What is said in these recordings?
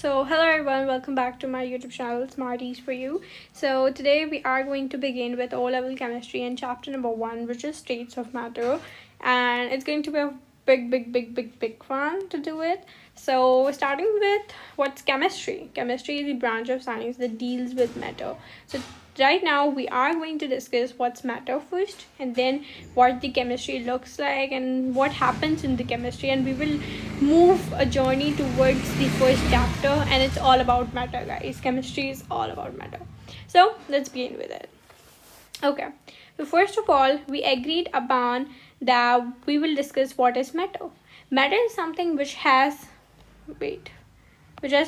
So, hello everyone, welcome back to my YouTube channel Smarties for You. So, today we are going to begin with O level chemistry and chapter number 1, which is states of matter, and it's going to be a big fun to do it. So, starting with what's chemistry? Chemistry is the branch of science that deals with matter. So, right now we are going to discuss what's matter first, and then what the chemistry looks like and what happens in the chemistry, and we will move a journey towards the first chapter, and it's all about matter, guys. Chemistry is all about matter. So let's begin with it. Okay, so first of all, we agreed upon that we will discuss what is matter. Matter is something which has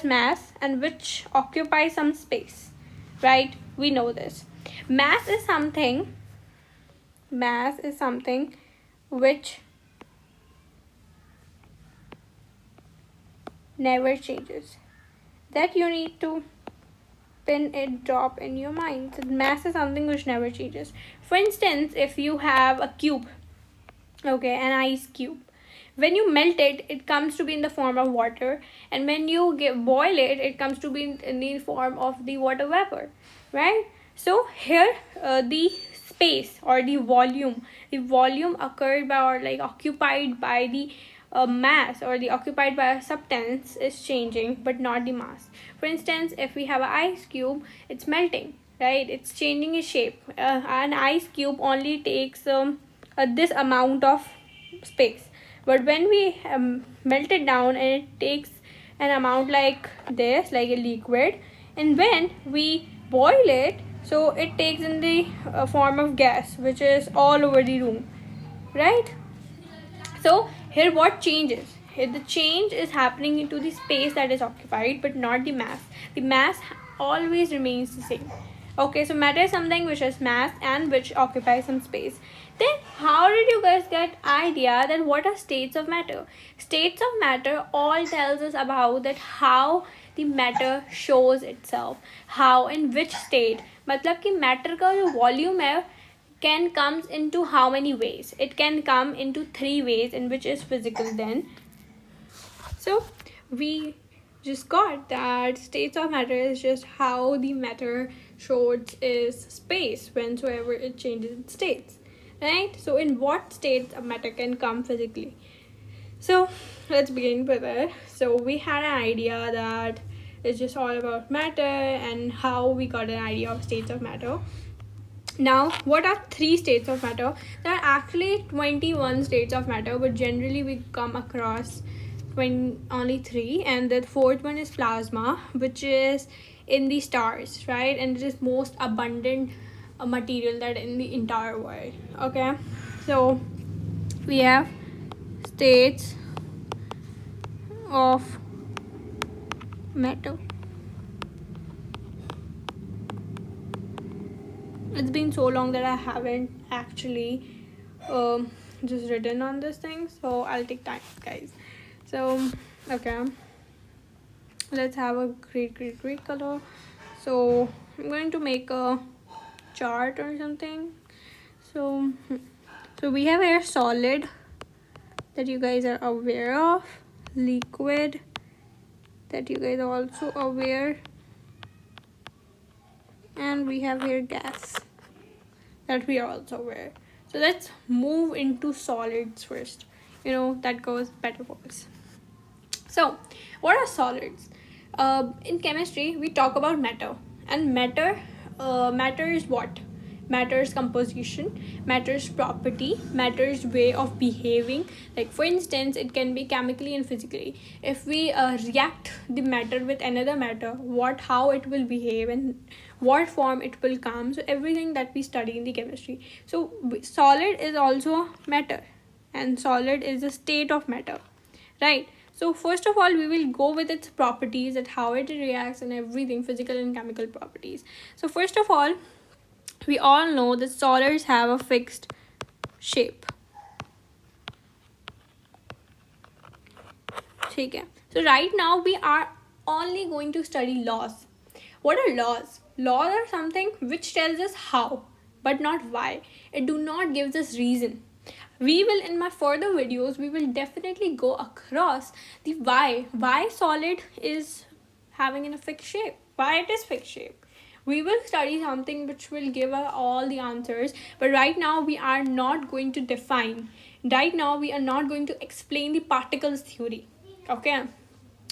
mass and which occupies some space, right? We know this. Mass is something which never changes. That you need to pin it, drop in your mind. So mass is something which never changes. For instance, if you have a cube, okay, an ice cube, when you melt it, it comes to be in the form of water, and when you boil it, it comes to be in the form of the water vapor, right? So here, the space or the volume occurred by, or like occupied by the mass, or the occupied by a substance is changing, but not the mass. For instance, if we have an ice cube, it's melting, right? It's changing its shape. An ice cube only takes this amount of space, but when we melt it down, and it takes an amount like this, like a liquid, and when we boil it, so it takes in the form of gas, which is all over the room, right? So here what changes? Here the change is happening into the space that is occupied, but not the mass. The mass always remains the same. Okay, so matter is something which has mass and which occupies some space. Then how did you guys get idea that what are states of matter? States of matter all tells us about that how the matter shows itself, how in which state. मतलब कि matter का जो volume है can comes into how many ways? It can come into 3 ways, in which is physical then. So we just got that states of matter is just how the matter shows its space whensoever it changes its states, right? So in what states a matter can come physically? So let's begin with it. So we had an idea that it's just all about matter and how we got an idea of states of matter. Now, what are 3 states of matter? There are actually 21 states of matter, but generally we come across only 3, and the 4th one is plasma, which is in the stars, right? And it is most abundant material that in the entire world. Okay, so we have states of matter. It's been so long that I haven't actually just written on this thing, so I'll take time, guys. So okay, let's have a great color. So I'm going to make a chart or something. So we have here solid, that you guys are aware of, liquid, that you guys are also aware, and we have here gas, that we are also aware. So let's move into solids first. That goes better for us. So what are solids? In chemistry we talk about matter, and matter is what? Matter's composition, matter's property, matter's way of behaving. Like for instance, it can be chemically and physically. If we react the matter with another matter, how it will behave and what form it will come. So everything that we study in the chemistry. So solid is also matter, and solid is a state of matter, right? So first of all, we will go with its properties, at how it reacts and everything, physical and chemical properties. So first of all, we all know that solids have a fixed shape. Okay. So right now we are only going to study laws. What are laws? Laws are something which tells us how, but not why. It do not give us reason. We will, in my further videos, we will definitely go across the why solid is having in a fixed shape. Why it is fixed shape? We will study something which will give us all the answers, but right now we are not going to define. Right now we are not going to explain the particles theory. Okay,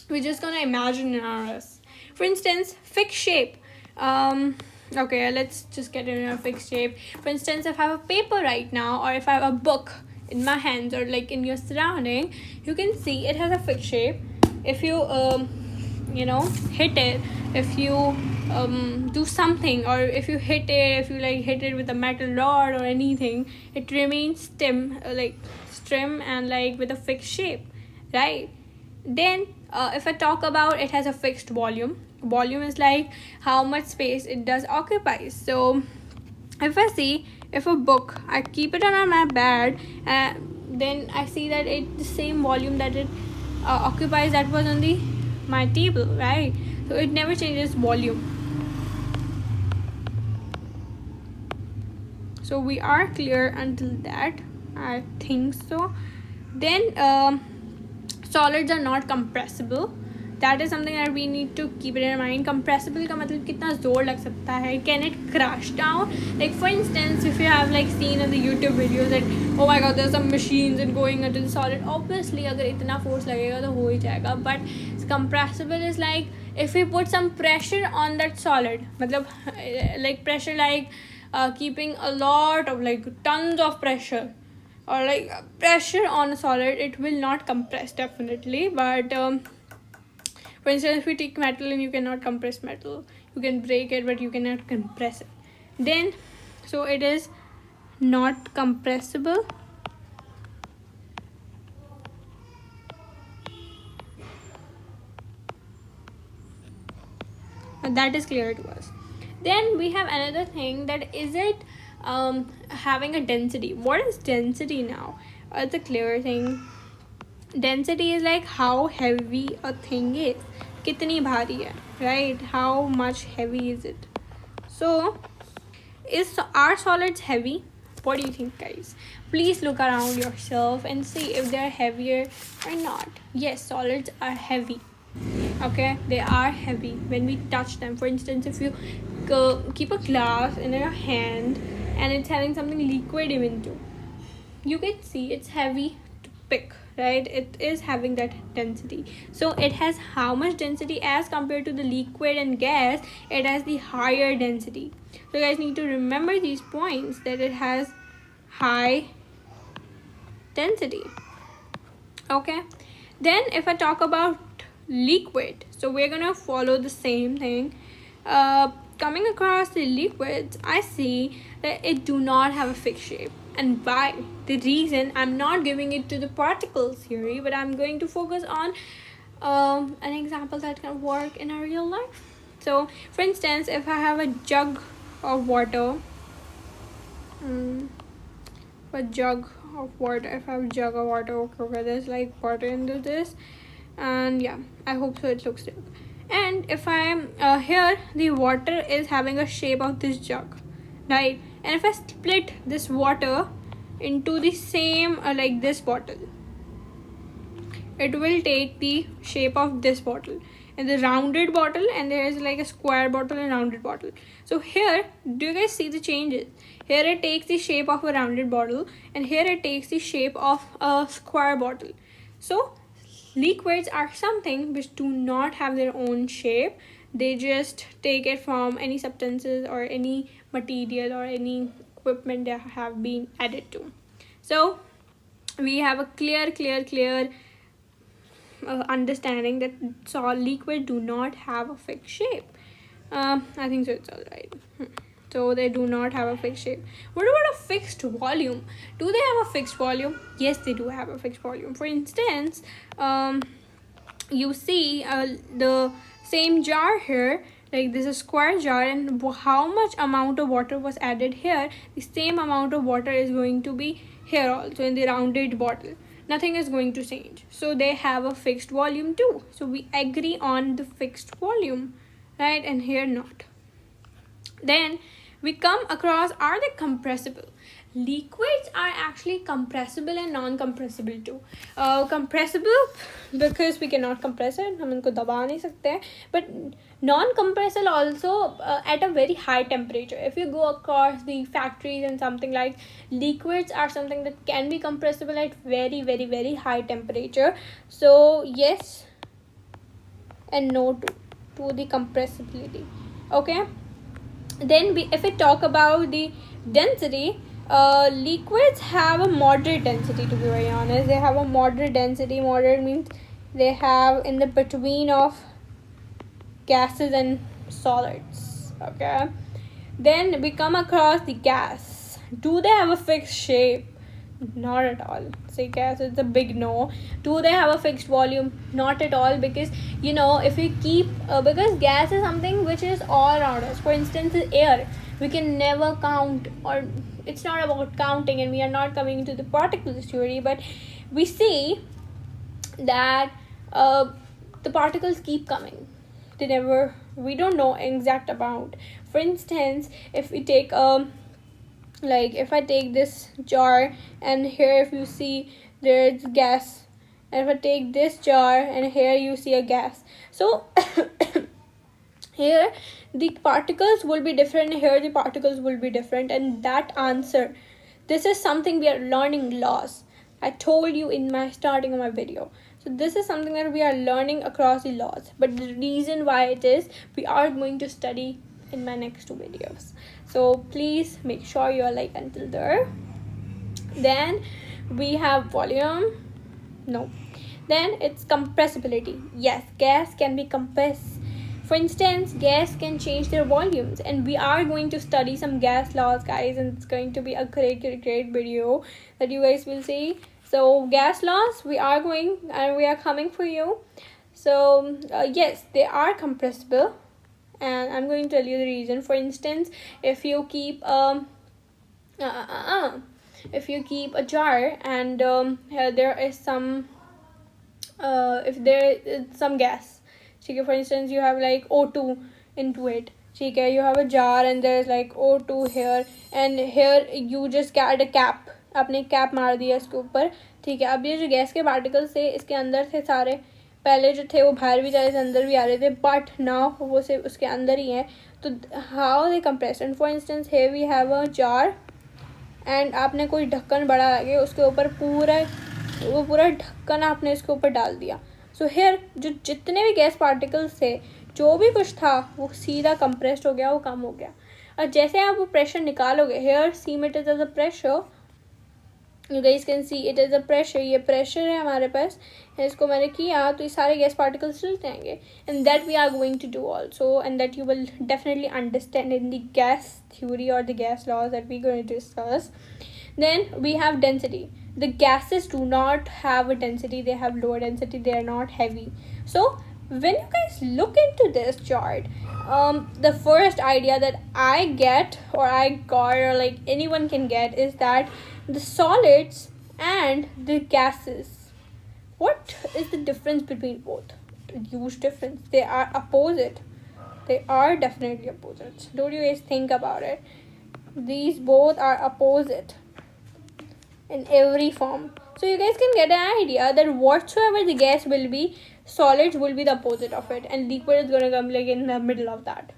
we're just gonna imagine in ours. For instance, fixed shape. Okay, let's just get in a fixed shape. For instance, if I have a paper right now, or if I have a book in my hands, or like in your surrounding, you can see it has a fixed shape. If you hit it, if you do something, or if you hit it, if you like hit it with a metal rod or anything, it remains trim and like with a fixed shape, right? Then if I talk about, it has a fixed volume. Volume is like how much space it does occupy. So if I see, if a book, I keep it on my bed, then I see that it's the same volume that it occupies that was on the my table, right? So it never changes volume. So we are clear until that, I think so. Then solids are not compressible. That is something that we need to keep it in mind. Compressible का मतलब कितना जोर लग सकता है? Can it crash down? Like for instance, if you have like seen in the YouTube videos that oh my god, there's some machines and going into the solid. Obviously, अगर इतना force लगेगा तो हो ही जाएगा. But compressible is like if we put some pressure on that solid, मतलब like pressure like keeping a lot of like tons of pressure, or like pressure on a solid, it will not compress definitely. But for instance, if we take metal, and you cannot compress metal, you can break it but you cannot compress it. Then so it is not compressible. But that is clear to us. Then we have another thing, that is it having a density. What is density now? It's a clear thing. Density is like how heavy a thing is. Kitni bhari hai, right? How much heavy is it? So, are solids heavy? What do you think, guys? Please look around yourself and see if they're heavier or not. Yes, solids are heavy. Okay, they are heavy when we touch them. For instance, if you keep a glass in your hand and it's having something liquid even too, you can see it's heavy to pick, right? It is having that density. So it has how much density as compared to the liquid and gas? It has the higher density. So you guys need to remember these points, that it has high density. Okay, then if I talk about liquid, so we're gonna follow the same thing. Coming across the liquids, I see that it do not have a fixed shape. And why? The reason, I'm not giving it to the particle theory, but I'm going to focus on an example that can work in our real life. So for instance, if I have a jug of water, if I have a jug of water, okay, there's like water into this, and yeah, I hope so it looks good. And if I'm here, the water is having a shape of this jug, right? And if I split this water into the same like this bottle, it will take the shape of this bottle, and the rounded bottle, and there is like a square bottle and rounded bottle. So here, do you guys see the changes? Here it takes the shape of a rounded bottle, and here it takes the shape of a square bottle. So liquids are something which do not have their own shape. They just take it from any substances or any material or any equipment that have been added to. So we have a clear understanding that solid liquid do not have a fixed shape. I think so it's all right. So they do not have a fixed shape. What about a fixed volume? Do they have a fixed volume? Yes, they do have a fixed volume. For instance, you see the same jar here, like this is a square jar, and how much amount of water was added here, the same amount of water is going to be here also in the rounded bottle. Nothing is going to change. So they have a fixed volume too. So we agree on the fixed volume, right? And here not. Then we come across, are they compressible? liquids are actually compressible and non-compressible too. Compressible because we cannot compress it, हम इनको दबा नहीं सकते हैं, but non-compressible also at a very high temperature. If you go across the factories and something, like liquids are something that can be compressible at very very very high temperature. So yes and no to the compressibility. Okay, then if we talk about the density, liquids have a moderate density, to be very honest. They have a moderate density. Moderate means they have in the between of gases and solids. Okay, then we come across the gas. Do they have a fixed shape? Not at all. Say gas, it's a big no. Do they have a fixed volume? Not at all, because if we keep because gas is something which is all around us. For instance, air, we can never count, or it's not about counting, and we are not coming to the particles theory, but we see that the particles keep coming. We don't know exact amount. For instance, if we take like if I take this jar, and here if you see there's gas, and if I take this jar and here you see a gas, so here the particles will be different, here the particles will be different, and that answer, this is something we are learning laws. I told you in my starting of my video. So this is something that we are learning across the laws, but the reason why it is, we are going to study in my next two videos. So please make sure you are like until there. Then we have volume. No. Then it's compressibility. Yes, gas can be compressed. For instance, gas can change their volumes, and we are going to study some gas laws, guys, and it's going to be a great video that you guys will see. So gas laws, we are coming for you. So yes, they are compressible, and I'm going to tell you the reason. For instance, if you keep if you keep a jar, and there is some if there is some gas, okay, for instance, you have like O2 into it, okay, you have a jar and there's like O2 here, and here you just get a cap, आपने cap मार दिया इसके ऊपर, ठीक है. अब ये जो गैस के पार्टिकल्स थे इसके अंदर थे सारे, पहले जो थे वो बाहर भी जा रहे थे, अंदर भी आ रहे थे, बट नाउ वो सिर्फ उसके अंदर ही है. तो how they compress. And for instance here we have a jar, and आपने कोई ढक्कन बड़ा लगे उसके ऊपर पूरा ढक्कन आपने इसके ऊपर डाल दिया. सो हेयर जो जितने भी गैस पार्टिकल्स थे, जो भी कुछ था, वो सीधा कंप्रेस्ड हो गया, वो कम हो गया. और जैसे आप वो प्रेशर निकालोगे, here see it is a pressure, you guys can see it is a pressure. ये प्रेशर है हमारे पास, इसको मैंने किया तो ये सारे गैस पार्टिकल्स चल जाएंगे. And that we are going to do also, and that you will definitely understand in the gas theory or the gas laws that we're going to discuss. Then we have density. The gases do not have a density, they have lower density, they are not heavy. So when you guys look into this chart, the first idea that I get, or I got, or like anyone can get, is that the solids and the gases, what is the difference between both? A huge difference. They are opposite. They are definitely opposites. Don't you guys think about it? These both are opposite in every form. So you guys can get an idea that whatsoever the gas will be, solids will be the opposite of it, and liquid is gonna come like in the middle of that.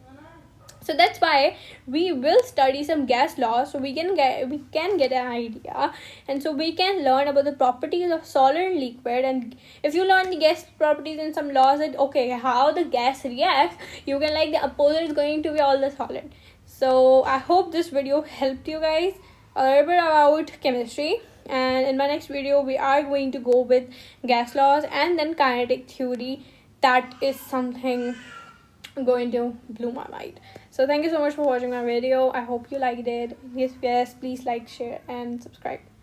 So that's why we will study some gas laws, so we can get an idea, and so we can learn about the properties of solid and liquid. And if you learn the gas properties and some laws, that okay, how the gas reacts, you can like the opposite is going to be all the solid. So I hope this video helped you guys a little bit about chemistry, and in my next video we are going to go with gas laws and then kinetic theory. That is something going to blow my mind. So thank you so much for watching my video. I hope you liked it. Yes, please like, share and subscribe.